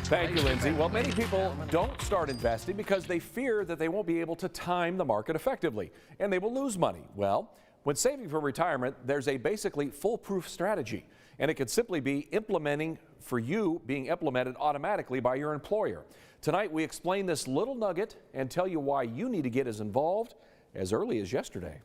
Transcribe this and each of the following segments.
Thank you, Lindsay. Well, many people don't start investing because they fear that they won't be able to time the market effectively and they will lose money. Well, when saving for retirement, there's a basically foolproof strategy, and it could simply be being implemented automatically by your employer. Tonight, we explain this little nugget and tell you why you need to get as involved as early as yesterday.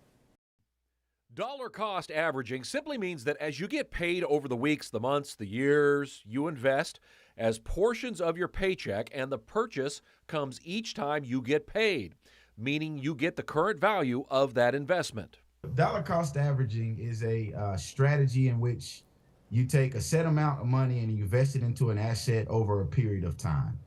Dollar cost averaging simply means that as you get paid over the weeks, the months, the years, you invest as portions of your paycheck, and the purchase comes each time you get paid, meaning you get the current value of that investment. Dollar cost averaging is a strategy in which you take a set amount of money and you invest it into an asset over a period of time.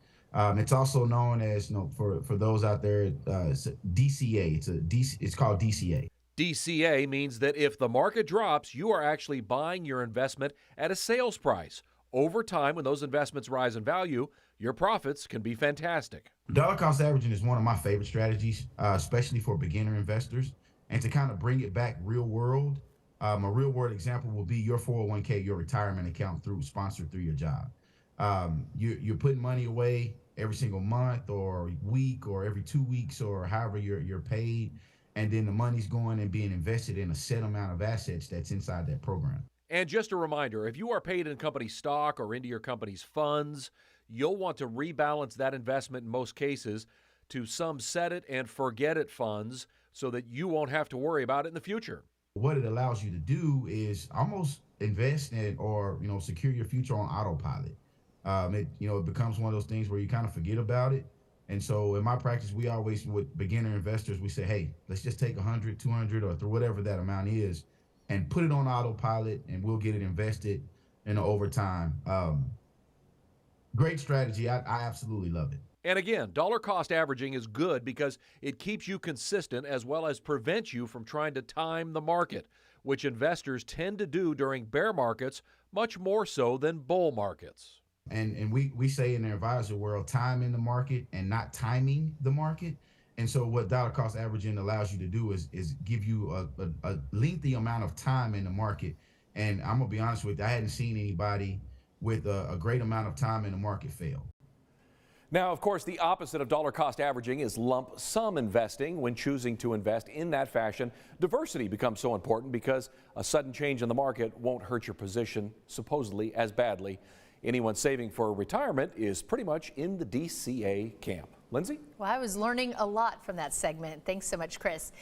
It's also known as, for those out there, it's DCA. It's called DCA. DCA means that if the market drops, you are actually buying your investment at a sales price. Over time, when those investments rise in value, your profits can be fantastic. Dollar cost averaging is one of my favorite strategies, especially for beginner investors. And to kind of bring it back real world, a real world example will be your 401k, your retirement account sponsored through your job. You're putting money away every single month or week or every 2 weeks or however you're paid. And then the money's going and being invested in a set amount of assets that's inside that program. And just a reminder, if you are paid in company stock or into your company's funds, you'll want to rebalance that investment in most cases to some set it and forget it funds so that you won't have to worry about it in the future. What it allows you to do is almost invest in or secure your future on autopilot. It becomes one of those things where you kind of forget about it. And so in my practice, we always, with beginner investors, we say, hey, let's just take 100, 200, or through whatever that amount is and put it on autopilot, and we'll get it invested over time. Great strategy. I absolutely love it. And again, dollar cost averaging is good because it keeps you consistent as well as prevents you from trying to time the market, which investors tend to do during bear markets much more so than bull markets. And we say in the advisor world, time in the market and not timing the market. And so what dollar cost averaging allows you to do is give you a lengthy amount of time in the market. And I'm gonna be honest with you, I hadn't seen anybody with a great amount of time in the market fail. Now, of course, the opposite of dollar cost averaging is lump sum investing. When choosing to invest in that fashion, diversity becomes so important because a sudden change in the market won't hurt your position supposedly as badly. Anyone saving for retirement is pretty much in the DCA camp. Lindsay? Well, I was learning a lot from that segment. Thanks so much, Chris.